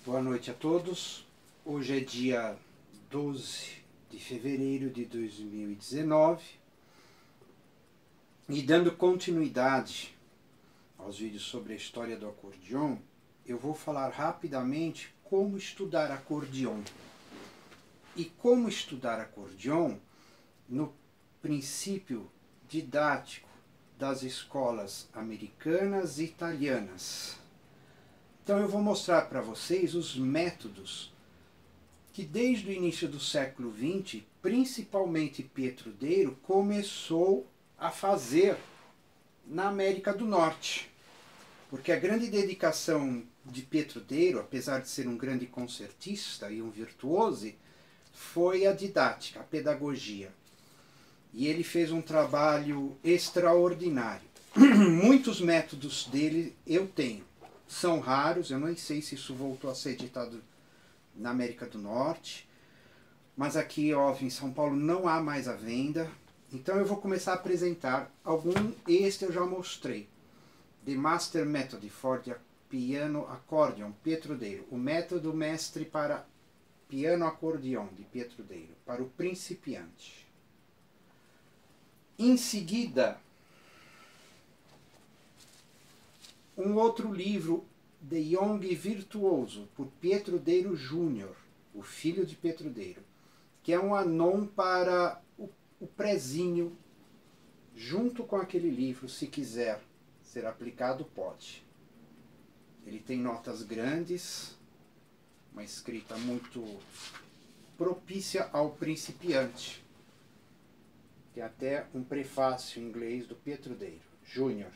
Boa noite a todos. Hoje é dia 12 de fevereiro de 2019 e dando continuidade aos vídeos sobre a história do acordeon, eu vou falar rapidamente como estudar acordeon. E como estudar acordeon no princípio didático das escolas americanas e italianas. Então eu vou mostrar para vocês os métodos que desde o início do século XX, principalmente Pietro Deiro, começou a fazer na América do Norte. Porque a grande dedicação de Pietro Deiro, apesar de ser um grande concertista e um virtuoso, foi a didática, a pedagogia. E ele fez um trabalho extraordinário. Muitos métodos dele eu tenho. São raros, eu não sei se isso voltou a ser editado na América do Norte, mas aqui, óbvio, em São Paulo não há mais à venda. Então eu vou começar a apresentar este eu já mostrei. The Master Method for the Piano Accordion, Pietro Deiro. O método mestre para piano acordeon, de Pietro Deiro, para o principiante. Em seguida, um outro livro, The Young Virtuoso, por Pietro Deiro Jr., o filho de Pietro Deiro, que é um anon para o prezinho, junto com aquele livro, se quiser ser aplicado, pode. Ele tem notas grandes, uma escrita muito propícia ao principiante. Tem até um prefácio em inglês do Pietro Deiro Jr.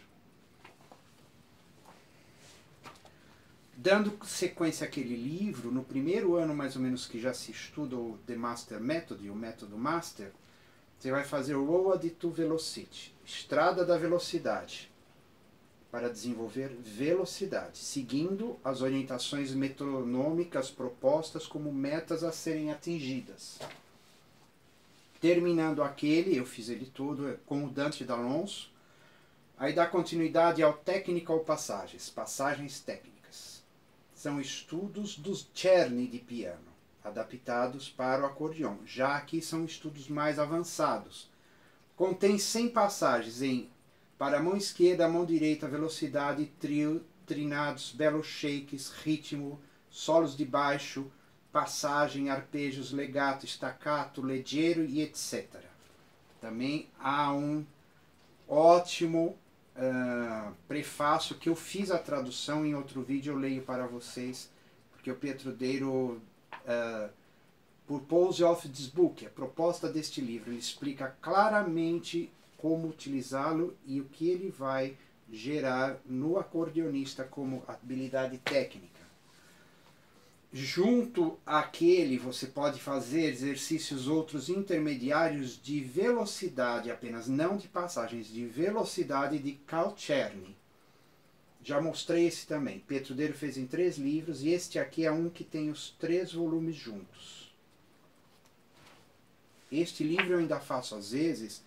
Dando sequência àquele livro, no primeiro ano mais ou menos que já se estuda o The Master Method, o método Master, você vai fazer o Road to Velocity, Estrada da Velocidade, para desenvolver velocidade, seguindo as orientações metronômicas propostas como metas a serem atingidas. Terminando aquele, eu fiz ele todo com o Dante D'Alonso, aí dá continuidade ao Technical Passagens, passagens técnicas. São estudos dos Czerny de piano, adaptados para o acordeon. Já aqui são estudos mais avançados. Contém 100 passagens para a mão esquerda, a mão direita, velocidade, trio, trinados, belos shakes, ritmo, solos de baixo, passagem, arpejos, legato, staccato, leggero e etc. Também há um ótimo prefácio que eu fiz a tradução, em outro vídeo eu leio para vocês, porque o Pietro Deiro, Purpose of this book, a proposta deste livro, ele explica claramente como utilizá-lo e o que ele vai gerar no acordeonista como habilidade técnica. Junto àquele, você pode fazer exercícios outros intermediários de velocidade apenas, não de passagens, de velocidade de Carl Czerny. Já mostrei esse também. Pietro Deiro fez em 3 livros e este aqui é um que tem os 3 volumes juntos. Este livro eu ainda faço às vezes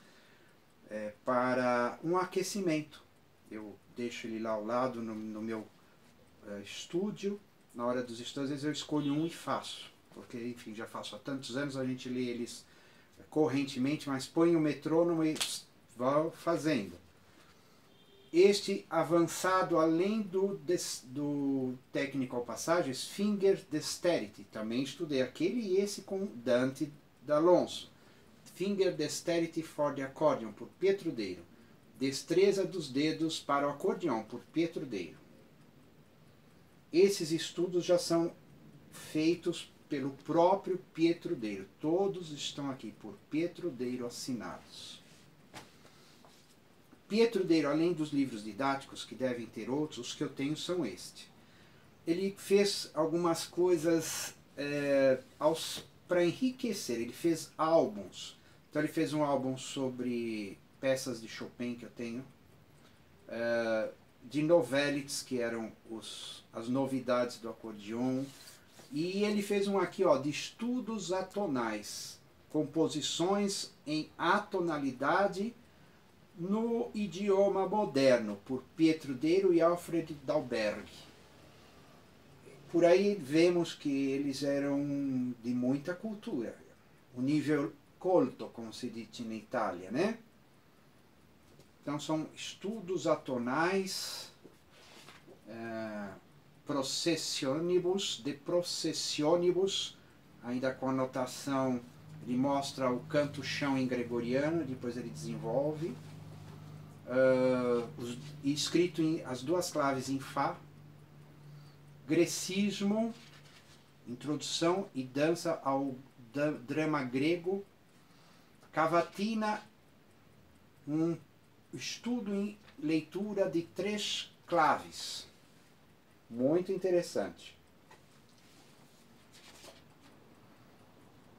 para um aquecimento. Eu deixo ele lá ao lado no meu estúdio. Na hora dos estudos, às vezes eu escolho um e faço, porque, enfim, já faço há tantos anos, a gente lê eles correntemente, mas põe o metrônomo e vai fazendo. Este avançado, além do Technical Passagens, Finger Dexterity, também estudei aquele e esse com Dante D'Alonso. Finger Dexterity for the Accordion, por Pietro Deiro. Destreza dos dedos para o acordeon, por Pietro Deiro. Esses estudos já são feitos pelo próprio Pietro Deiro. Todos estão aqui por Pietro Deiro assinados. Pietro Deiro, além dos livros didáticos, que devem ter outros, os que eu tenho são este. Ele fez algumas coisas para enriquecer. Ele fez álbuns. Então ele fez um álbum sobre peças de Chopin que eu tenho. De novelettes, que eram as novidades do acordeon, e ele fez um aqui, ó, de estudos atonais, composições em atonalidade no idioma moderno, por Pietro Deiro e Alfred Dalberg. por aí vemos que eles eram de muita cultura. O nível colto, como se diz na Itália, né? Então são estudos atonais, processionibus, de processionibus, ainda com a notação, ele mostra o canto-chão em gregoriano, depois ele desenvolve, escrito em as duas claves em Fá, grecismo, introdução e dança ao drama grego, cavatina, um estudo em leitura de 3 claves. Muito interessante.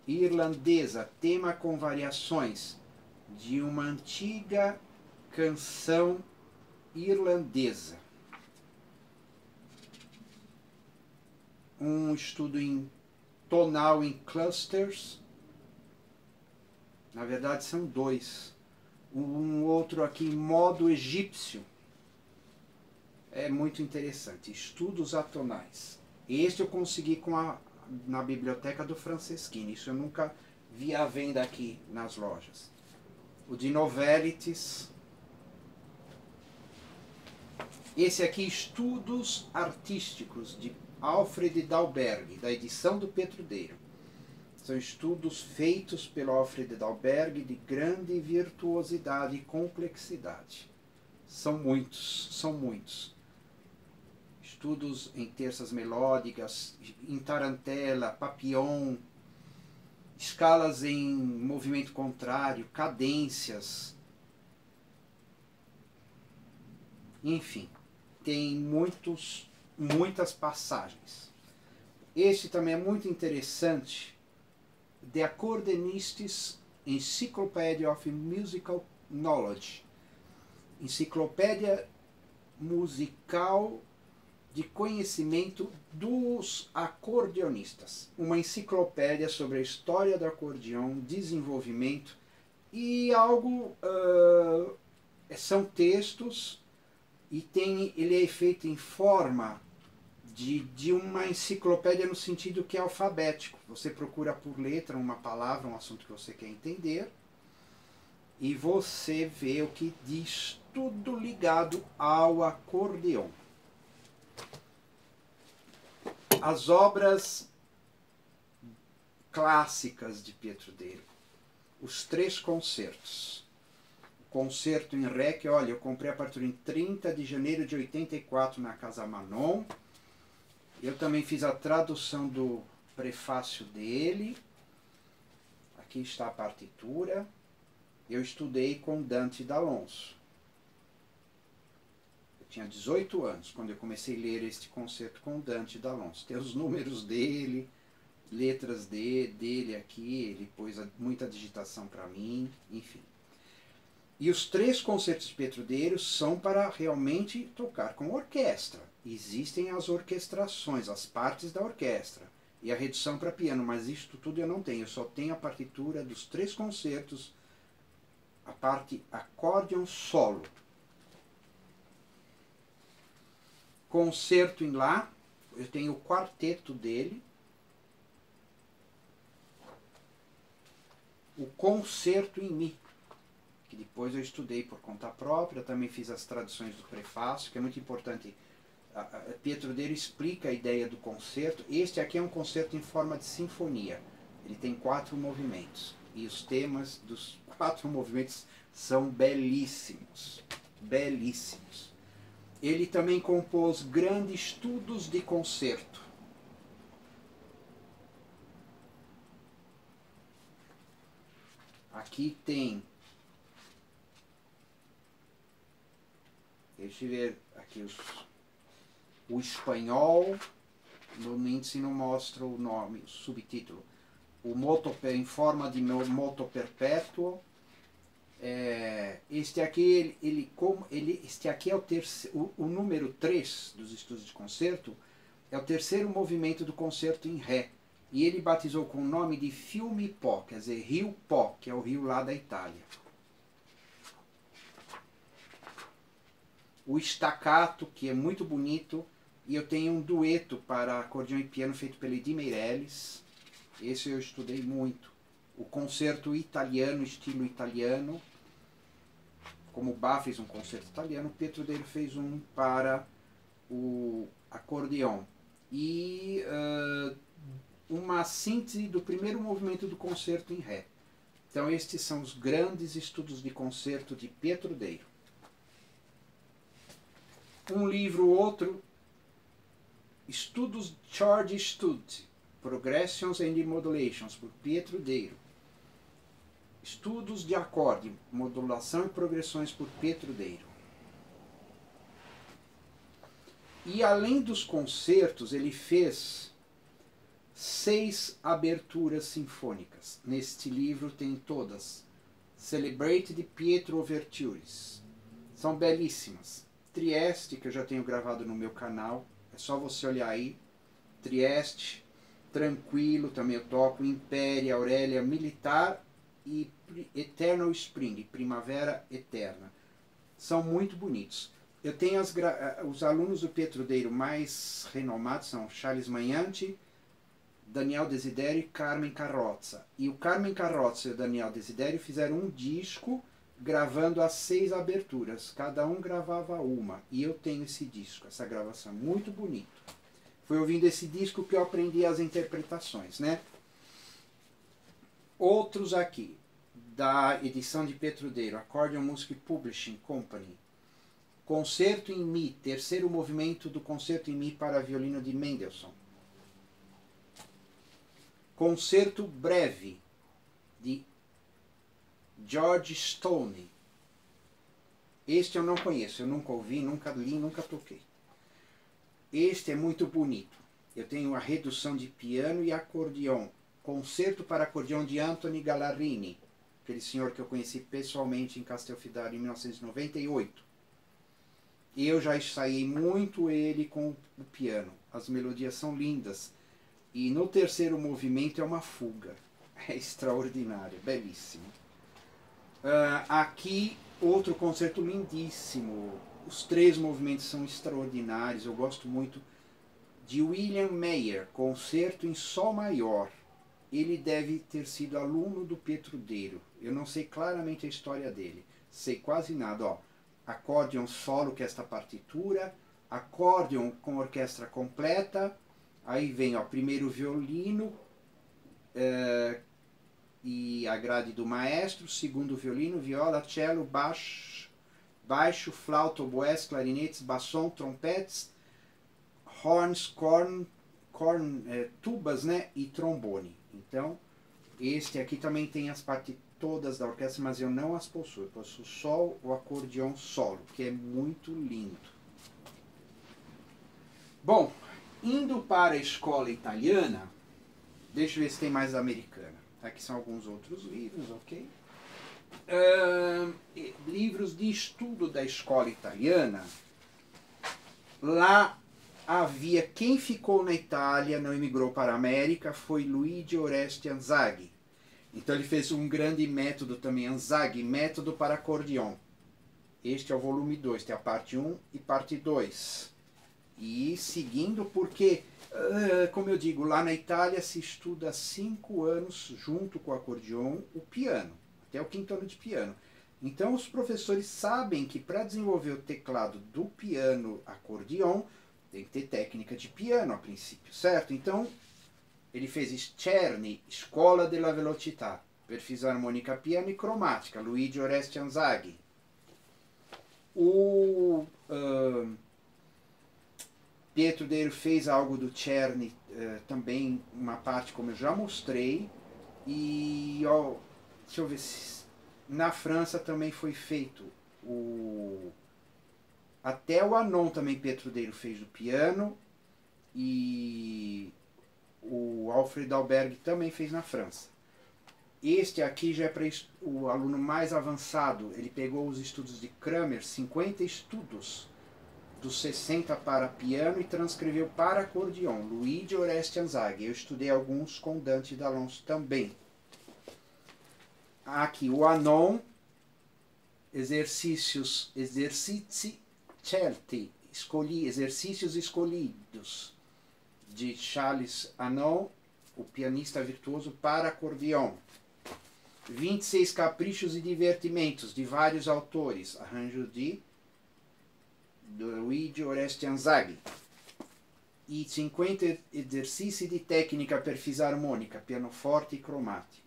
Irlandesa, tema com variações de uma antiga canção irlandesa. Um estudo em tonal em clusters. Na verdade são 2. Um outro aqui em modo egípcio. É muito interessante. Estudos atonais. Este eu consegui na biblioteca do Franceschini. Isso eu nunca vi à venda aqui nas lojas. O de Novellities. Esse aqui, Estudos Artísticos, de Alfred Dalberg, da edição do Petrudeiro. São estudos feitos pelo Alfred Dalberg de grande virtuosidade e complexidade. São muitos, são muitos. Estudos em terças melódicas, em tarantela, papillon, escalas em movimento contrário, cadências. Enfim, tem muitas passagens. Este também é muito interessante. The Accordionists Encyclopedia of Musical Knowledge. Enciclopédia musical de conhecimento dos acordeonistas. Uma enciclopédia sobre a história do acordeão, desenvolvimento e algo... são textos e ele é feito em forma de uma enciclopédia no sentido que é alfabético. Você procura por letra uma palavra, um assunto que você quer entender, e você vê o que diz, tudo ligado ao acordeão. As obras clássicas de Petrudeiro. Os 3 concertos. O concerto em Ré, que olha, eu comprei a partitura em 30 de janeiro de 84 na Casa Manon. Eu também fiz a tradução do prefácio dele. Aqui está a partitura. Eu estudei com Dante D'Alonso. Eu tinha 18 anos quando eu comecei a ler este concerto com Dante D'Alonso. Tem os números dele, letras dele aqui, ele pôs muita digitação para mim, enfim. E os 3 concertos Petrudeiros são para realmente tocar com orquestra. Existem as orquestrações, as partes da orquestra e a redução para piano, mas isto tudo eu não tenho. Eu só tenho a partitura dos 3 concertos, a parte acórdeon solo. Concerto em Lá, eu tenho o quarteto dele. O concerto em Mi, que depois eu estudei por conta própria, eu também fiz as traduções do prefácio, que é muito importante. Petrudeiro explica a ideia do concerto. Este aqui é um concerto em forma de sinfonia. Ele tem 4 movimentos. E os temas dos 4 movimentos são belíssimos. Belíssimos. Ele também compôs grandes estudos de concerto. Aqui tem... Deixa eu ver aqui o espanhol. No índice não mostra o nome, o subtítulo. O moto em forma de moto perpétuo. Este aqui, este aqui é o número 3 dos estudos de concerto, é o 3º movimento do concerto em Ré. E ele batizou com o nome de Fiume Po, quer dizer, Rio Po, que é o rio lá da Itália. O staccato, que é muito bonito, E eu tenho um dueto para acordeão e piano feito pelo Edir Meirelles. Esse eu estudei muito. O concerto italiano, estilo italiano. Como o Bach fez um concerto italiano, o Pietro Dero fez um para o acordeão. E uma síntese do primeiro movimento do concerto em Ré. Então estes são os grandes estudos de concerto de Pietro Dero. Um livro outro, Estudos George Stud, Progressions and Modulations, por Pietro Dero. Estudos de acorde, modulação e progressões, por Pietro Dero. E além dos concertos, ele fez 6 aberturas sinfônicas. Neste livro tem todas. Celebrate de Pietro Overtures. São belíssimas. Trieste, que eu já tenho gravado no meu canal, é só você olhar aí. Trieste, Tranquilo, também eu toco. Impéria, Aurélia, Militar e Eternal Spring, Primavera Eterna. São muito bonitos. Eu tenho os alunos do Pietro Dero mais renomados, são Charles Magnanti, Daniel Desiderio e Carmen Carrozza. E o Carmen Carrozza e o Daniel Desiderio fizeram um disco gravando as 6 aberturas. Cada um gravava uma. E eu tenho esse disco, essa gravação muito bonito. Foi ouvindo esse disco que eu aprendi as interpretações, né? Outros aqui, da edição de Pietro Dero, Accordion Music Publishing Company. Concerto em Mi, terceiro movimento do Concerto em Mi para violino de Mendelssohn. Concerto Breve, de George Stone. Este eu não conheço, eu nunca ouvi, nunca li, nunca toquei. Este é muito bonito. Eu tenho a redução de piano e acordeão. Concerto para acordeão de Anthony Gallarini, aquele senhor que eu conheci pessoalmente em Castelfidardo em 1998. E eu já ensaiei muito ele com o piano. As melodias são lindas. E no terceiro movimento é uma fuga. É extraordinário, belíssimo. Aqui, outro concerto lindíssimo. Os 3 movimentos são extraordinários. Eu gosto muito de William Mayer, Concerto em Sol Maior. Ele deve ter sido aluno do Pietro Dero. Eu não sei claramente a história dele. Sei quase nada. Ó. Acórdeon solo, que é esta partitura. Acórdeon com orquestra completa. Aí vem, ó, primeiro violino e a grade do maestro. Segundo violino, viola, cello, baixo, flauta, oboés, clarinetes, bassom, trompetes, horns, tubas, né, e trombone. Então, este aqui também tem as partes todas da orquestra, mas eu não as possuo. Eu possuo só o acordeão solo, que é muito lindo. Bom, indo para a escola italiana, deixa eu ver se tem mais americana. Aqui são alguns outros livros, ok? Livros de estudo da escola italiana. Lá havia, quem ficou na Itália, não emigrou para a América, foi Luigi Oreste Anzaghi. Então ele fez um grande método também, Anzaghi, método para acordeão. Este é o volume 2, tem a parte 1 e parte 2. E seguindo, porque, como eu digo, lá na Itália se estuda 5 anos, junto com o acordeão, o piano, até o 5º ano de piano. Então os professores sabem que para desenvolver o teclado do piano acordeão, tem que ter técnica de piano a princípio, certo? Então ele fez Scerni, Escola della Velocità, per fisarmonica piano e cromática, Luigi Oreste Anzaghi. O Pietro Dero fez algo do Czerny, também uma parte como eu já mostrei. E ó, deixa eu ver se na França também foi feito até o Anon também Pietro Dero fez o piano, e o Alfred Alberg também fez na França. Este aqui já é para o aluno mais avançado. Ele pegou os estudos de Kramer, 50 estudos dos 60 para piano, e transcreveu para acordeão, Luigi Oreste Anzaghi. Eu estudei alguns com Dante D'Alonso também. Aqui o Anon, Exercizi Celti, Exercícios Escolhidos, de Charles Aznavour, o pianista virtuoso para acordeão. 26 Caprichos e Divertimentos, de vários autores, arranjo de Luigi Oreste Anzaghi. E 50 Exercícios de Técnica per Fisarmônica, pianoforte e cromático.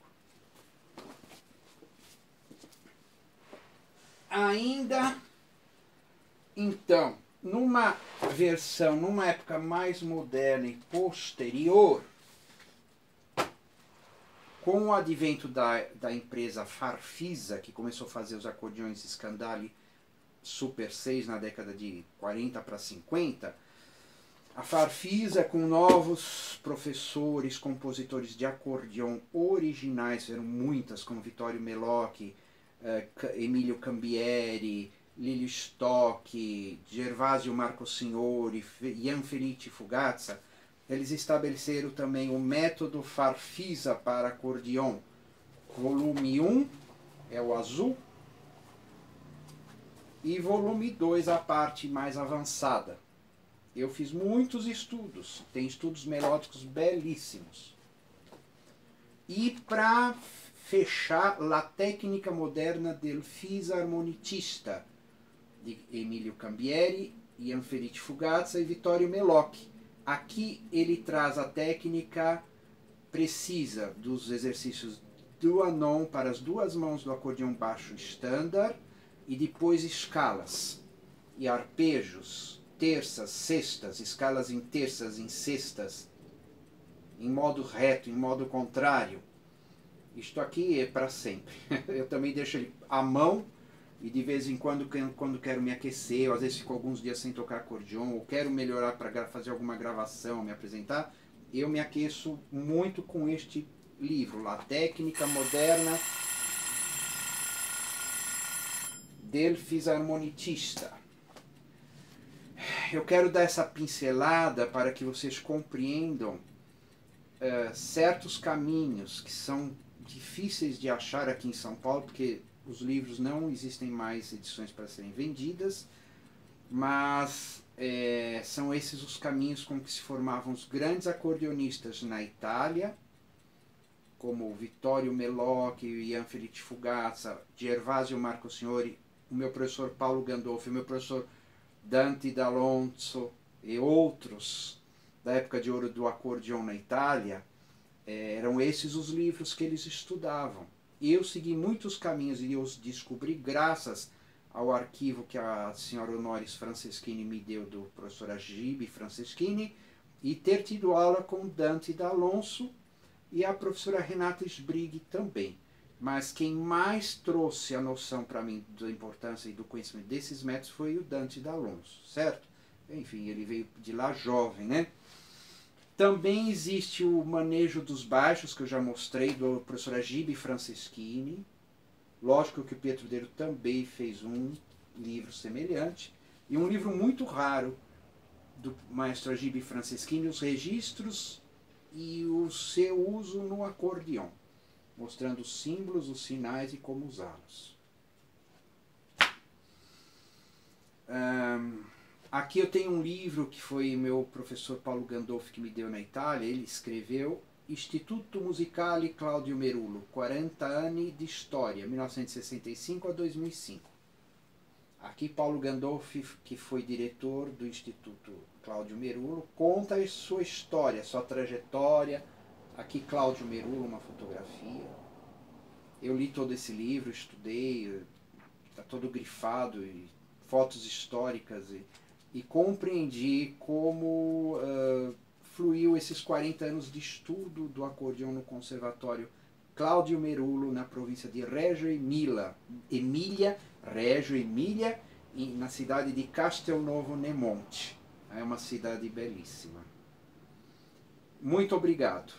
Ainda, então, numa época mais moderna e posterior, com o advento da empresa Farfisa, que começou a fazer os acordeões Scandale Super 6 na década de 40 para 50, a Farfisa, com novos professores, compositores de acordeão originais, eram muitas, como Vittorio Melocchi, Emilio Cambieri, Lilio Stock, Gervasio Marcosignori, Jan Felice Fugazza, eles estabeleceram também o método Farfisa para acordeão. Volume 1 é o azul e volume 2 a parte mais avançada. Eu fiz muitos estudos, tem estudos melódicos belíssimos. E para fechar, La Tecnica Moderna del Fisarmonicista, de Emilio Cambieri, Jan Felice Fugazza e Vittorio Melocchi. Aqui ele traz a técnica precisa dos exercícios do Anon para as duas mãos do acordeão baixo estándar e depois escalas e arpejos, terças, sextas, escalas em terças, em sextas, em modo reto, em modo contrário. Isto aqui é para sempre. Eu também deixo ele à mão e de vez em quando quero me aquecer, ou às vezes fico alguns dias sem tocar acordeão, ou quero melhorar para fazer alguma gravação, me apresentar, eu me aqueço muito com este livro, La Tecnica Moderna del Fisarmonicista. Eu quero dar essa pincelada para que vocês compreendam certos caminhos que são difíceis de achar aqui em São Paulo, porque os livros não existem mais edições para serem vendidas, mas são esses os caminhos com que se formavam os grandes acordeonistas na Itália, como Vittorio Melocchi, Jan Felice Fugazza, Gervasio Marcosignori, o meu professor Paulo Gandolfi, o meu professor Dante D'Alonso e outros da época de ouro do acordeão na Itália. Eram esses os livros que eles estudavam. Eu segui muitos caminhos e eu os descobri graças ao arquivo que a senhora Honoris Franceschini me deu do professor Agibe Franceschini e ter tido aula com Dante D'Alonso e a professora Renata Sbrighi também. Mas quem mais trouxe a noção para mim da importância e do conhecimento desses métodos foi o Dante D'Alonso, certo? Enfim, ele veio de lá jovem, né? Também existe o manejo dos baixos, que eu já mostrei, do professor Agibe Franceschini. Lógico que o Pietro Dero também fez um livro semelhante. E um livro muito raro do maestro Agibe Franceschini, os registros e o seu uso no acordeão, mostrando os símbolos, os sinais e como usá-los. Aqui eu tenho um livro que foi meu professor Paulo Gandolfi que me deu na Itália. Ele escreveu Istituto Musicale Claudio Merulo, 40 anni di storia, 1965 a 2005. Aqui Paulo Gandolfi, que foi diretor do Instituto Claudio Merulo, conta a sua história, a sua trajetória. Aqui Claudio Merulo, uma fotografia. Eu li todo esse livro, estudei, está todo grifado, e fotos históricas, e compreendi como fluiu esses 40 anos de estudo do acordeão no Conservatório Claudio Merulo, na província de Reggio Emilia, na cidade de Castelnuovo Nemonte. É uma cidade belíssima. Muito obrigado.